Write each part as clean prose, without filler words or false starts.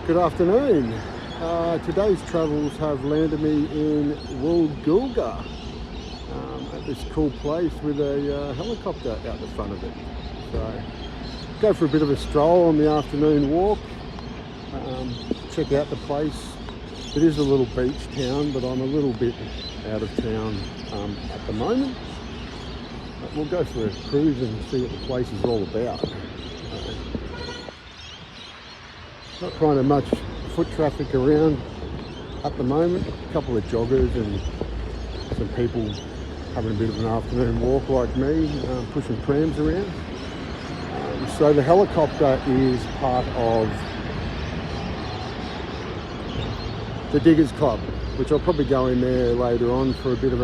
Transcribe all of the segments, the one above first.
Good afternoon. Today's travels have landed me in Walkin, at this cool place with a helicopter out the front of it. So go for a bit of a stroll on the afternoon walk, check out the place. It is a little beach town, but I'm a little bit out of town at the moment. But we'll go for a cruise and see what the place is all about. Not kind of much foot traffic around at the moment. A couple of joggers and some people having a bit of an afternoon walk like me, pushing prams around. So the helicopter is part of the Diggers Club, which I'll probably go in there later on for a bit of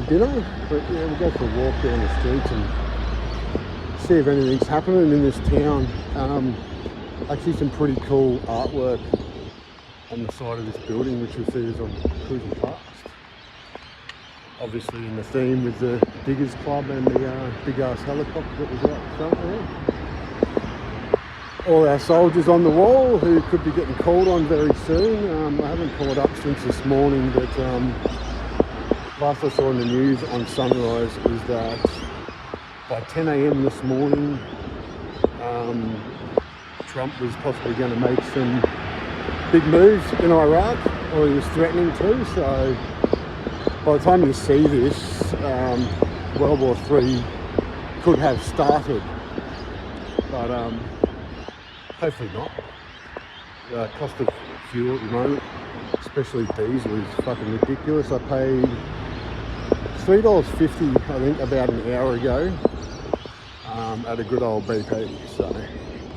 dinner. But yeah, we'll go for a walk down the streets and see if anything's happening in this town. Actually some pretty cool artwork on the side of this building, which you'll see as I'm cruising past. Obviously in the theme with the Diggers Club and the big ass helicopter that was out front there. All our soldiers on the wall who could be getting called on very soon. I haven't caught up since this morning, but last I saw in the news on Sunrise is that by 10 a.m. this morning, Trump was possibly going to make some big moves in Iraq, or he was threatening to. So by the time you see this, World War III could have started, but hopefully not. The cost of fuel at the moment, especially diesel, is fucking ridiculous. I paid $3.50, I think, about an hour ago at a good old BP. So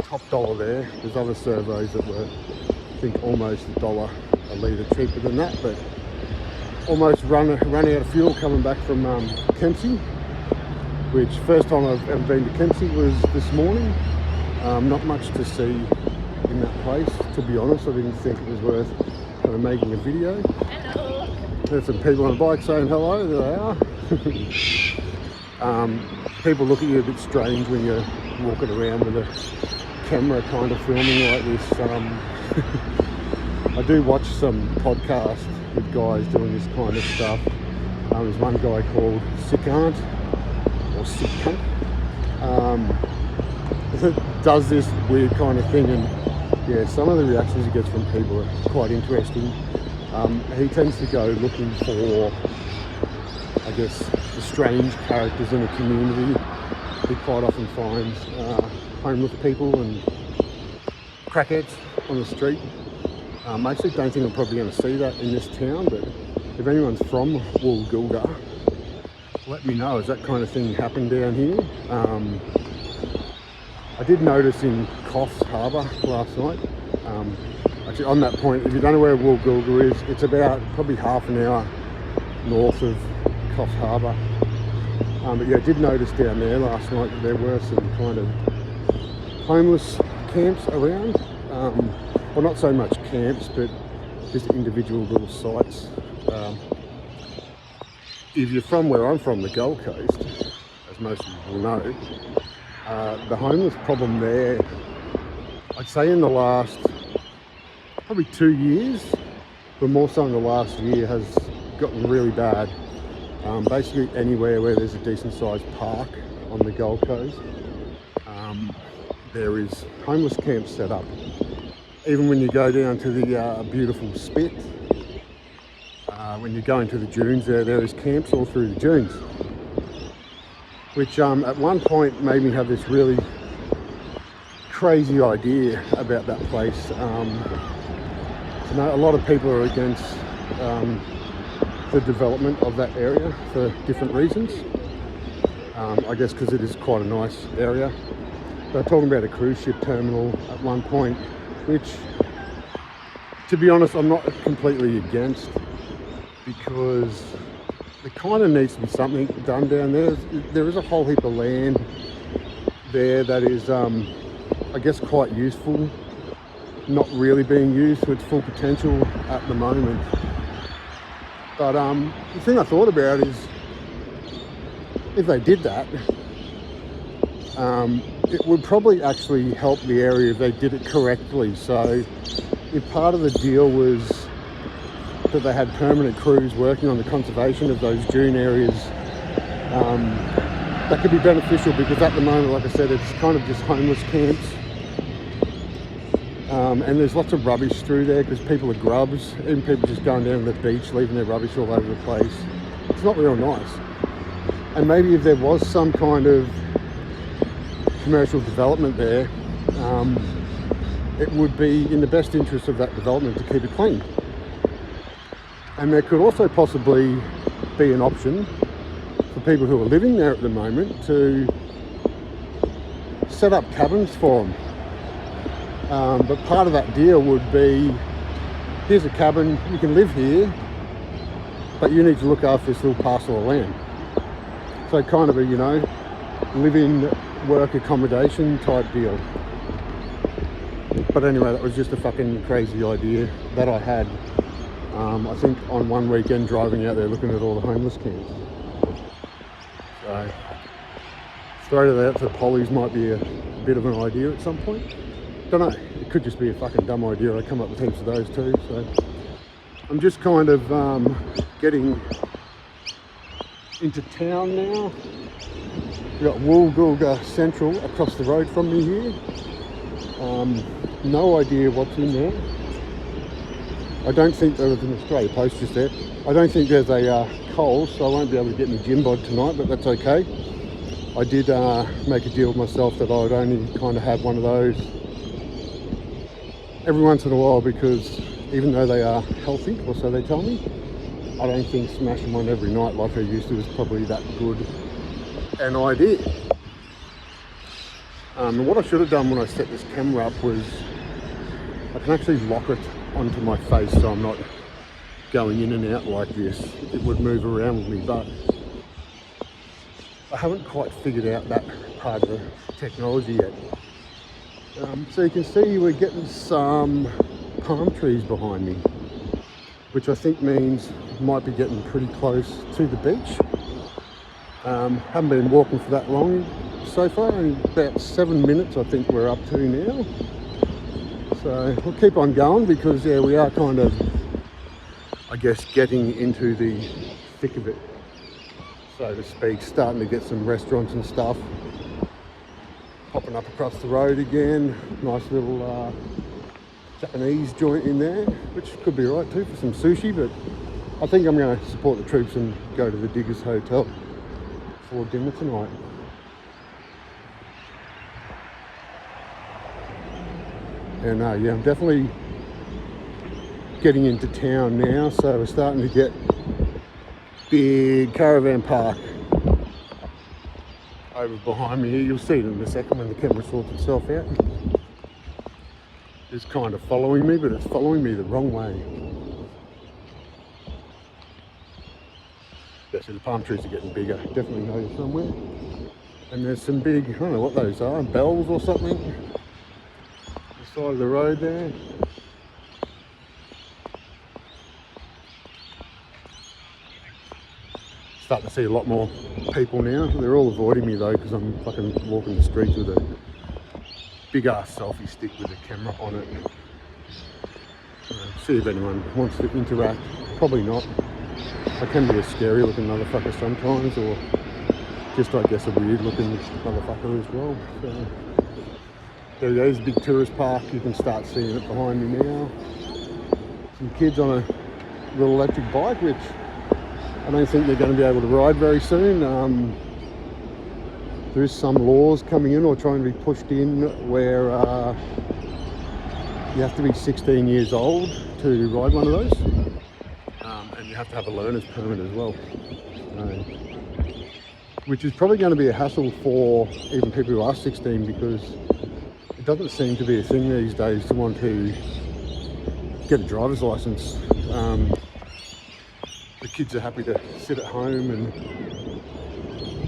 top dollar there. There's other servos that were, I think, almost $1 a litre cheaper than that, but almost run out of fuel coming back from Kempsey, which first time I've ever been to Kempsey was this morning. Not much to see in that place, to be honest. I didn't think it was worth kind of making a video. Hello. There's some people on a bike saying hello. There they are. People look at you a bit strange when you're walking around with a camera kind of filming like this. I do watch some podcasts with guys doing this kind of stuff. There's one guy called Sick Aunt or Sick Cunt that does this weird kind of thing, and yeah, some of the reactions he gets from people are quite interesting. He tends to go looking for, I guess, the strange characters in a community. He quite often finds homeless people and crackheads on the street. I actually don't think I'm probably going to see that in this town, but if anyone's from Walkin, let me know. Has that kind of thing happened down here? I did notice in Coffs Harbour last night. Actually, on that point, if you don't know where Walkin is, it's about probably half an hour north of Coffs Harbour. But yeah, I did notice down there last night that there were some kind of homeless camps around. Well, not so much camps, but just individual little sites. If you're from where I'm from, the Gold Coast, as most people know, the homeless problem there, I'd say in the last probably 2 years, but more so in the last year, has gotten really bad. Basically anywhere where there's a decent sized park on the Gold Coast, there is homeless camps set up. Even when you go down to the beautiful Spit, when you go into the dunes there is camps all through the dunes, which at one point made me have this really crazy idea about that place. You know, a lot of people are against the development of that area for different reasons. I guess because it is quite a nice area. They're talking about a cruise ship terminal at one point, which, to be honest, I'm not completely against, because there kind of needs to be something done down there. There is a whole heap of land there that is, I guess, quite useful, not really being used to its full potential at the moment. But the thing I thought about is, if they did that, it would probably actually help the area if they did it correctly. So if part of the deal was that they had permanent crews working on the conservation of those dune areas, that could be beneficial, because at the moment, like I said, it's kind of just homeless camps. And there's lots of rubbish through there because people are grubs, even people just going down to the beach, leaving their rubbish all over the place. It's not real nice. And maybe if there was some kind of commercial development there, it would be in the best interest of that development to keep it clean. And there could also possibly be an option for people who are living there at the moment to set up cabins for them. But part of that deal would be, here's a cabin, you can live here, but you need to look after this little parcel of land. So kind of a, you know, live-in, work accommodation type deal. But anyway, that was just a fucking crazy idea that I had, I think on one weekend driving out there looking at all the homeless camps. So, throw that out to Polly's might be a bit of an idea at some point. Don't know, it could just be a fucking dumb idea. I come up with heaps of those too. So I'm just kind of getting into town now. We've got Woolgoolga Central across the road from me here. No idea what's in there. I don't think there was an Australia Post just there. I don't think there's a Coles, so I won't be able to get my gym bod tonight, but that's okay. I did make a deal with myself that I would only kind of have one of those every once in a while, because even though they are healthy, or so they tell me, I don't think smashing one every night like I used to is probably that good an idea. And what I should have done when I set this camera up was I can actually lock it onto my face so I'm not going in and out like this. It would move around with me, but I haven't quite figured out that part of the technology yet. So you can see we're getting some palm trees behind me, which I think means might be getting pretty close to the beach. Haven't been walking for that long so far, only about 7 minutes I think we're up to now. So we'll keep on going, because yeah, we are kind of, I guess, getting into the thick of it, so to speak. Starting to get some restaurants and stuff popping up across the road again. Nice little Japanese joint in there, which could be right too for some sushi, but I think I'm going to support the troops and go to the Diggers Hotel for dinner tonight. And yeah, I'm definitely getting into town now, so we're starting to get big caravan park over behind me here. You'll see it in a second when the camera sorts itself out. It's kind of following me, but it's following me the wrong way. Yeah, so the palm trees are getting bigger, definitely know you're somewhere. And there's some big, I don't know what those are, bells or something, on the side of the road there. Starting to see a lot more people now. They're all avoiding me though, because I'm fucking walking the streets with a big ass selfie stick with a camera on it. See if anyone wants to interact. Probably not. I can be a scary looking motherfucker sometimes, or just, I guess, a weird looking motherfucker as well. So there goes, big tourist park. You can start seeing it behind me now. Some kids on a little electric bike, which I don't think they're going to be able to ride very soon. There is some laws coming in, or trying to be pushed in, where you have to be 16 years old to ride one of those, and you have to have a learner's permit as well, which is probably going to be a hassle for even people who are 16, because it doesn't seem to be a thing these days to want to get a driver's license. The kids are happy to sit at home and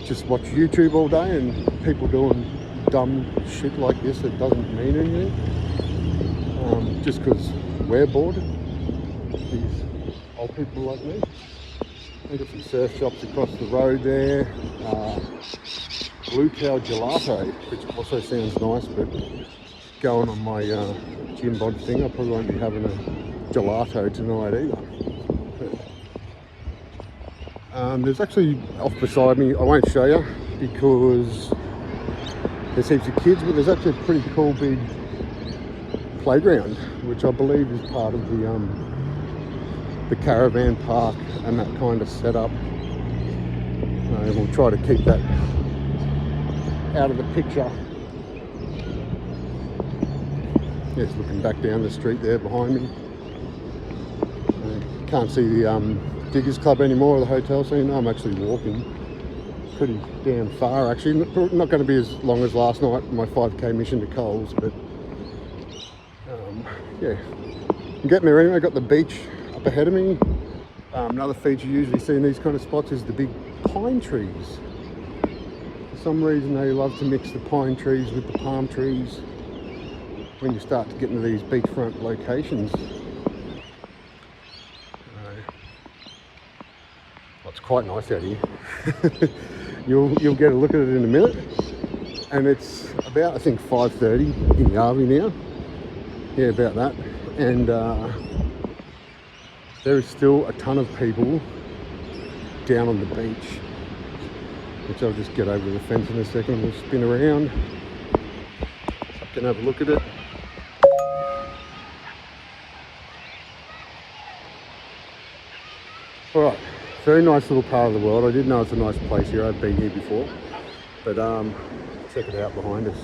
just watch YouTube all day, and people doing dumb shit like this that doesn't mean anything, just because we're bored. These old people like me. They've got some surf shops across the road there. Blue Cow Gelato, which also sounds nice, but going on my gym bod thing, I probably won't be having a gelato tonight either. There's actually off beside me, I won't show you because there's heaps of kids, but there's actually a pretty cool big playground, which I believe is part of the caravan park and that kind of setup. We'll try to keep that out of the picture. Just looking back down the street there behind me. Can't see the Diggers Club anymore, or the hotel scene. I'm actually walking pretty damn far actually. Not going to be as long as last night, my 5k mission to Coles, but yeah, I'm getting there anyway. Got the beach up ahead of me. Another feature you usually see in these kind of spots is the big pine trees. For some reason they love to mix the pine trees with the palm trees when you start to get into these beachfront locations. It's quite nice out here. You'll get a look at it in a minute, and it's about I think 5:30 in the RV now. Yeah, about that. And there is still a ton of people down on the beach, which I'll just get over the fence in a second. We'll spin around. I can have a look at it. All right, very nice little part of the world. I did know it's a nice place here. I've been here before, but check it out behind us.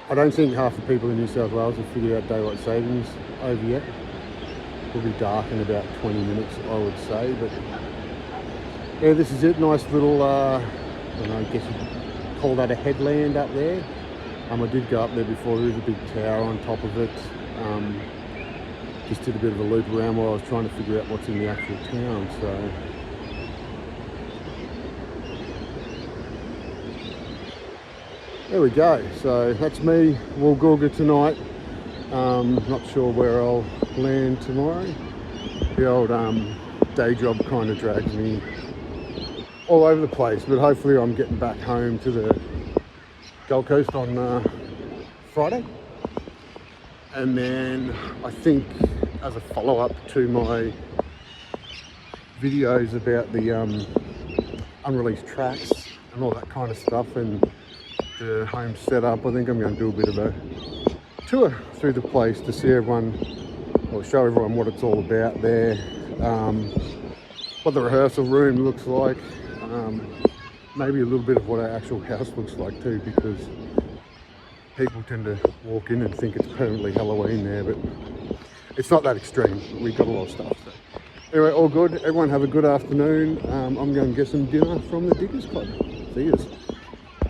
I don't think half the people in New South Wales have figured out daylight savings over yet. It'll be dark in about 20 minutes, I would say, but yeah, this is it. Nice little, I don't know, I guess you'd call that a headland up there. I did go up there before. There is a big tower on top of it. Just did a bit of a loop around while I was trying to figure out what's in the actual town. So there we go. So that's me, Woolgoolga tonight. Not sure where I'll land tomorrow. The old day job kind of drags me all over the place, but hopefully I'm getting back home to the Gold Coast on Friday. And then I think as a follow-up to my videos about the unreleased tracks and all that kind of stuff and the home setup, I think I'm going to do a bit of a tour through the place to see everyone, or show everyone what it's all about there, what the rehearsal room looks like, maybe a little bit of what our actual house looks like too, because people tend to walk in and think it's permanently Halloween there, but it's not that extreme. We've got a lot of stuff. So anyway, all good. Everyone have a good afternoon. I'm going to get some dinner from the Diggers Club. See yous.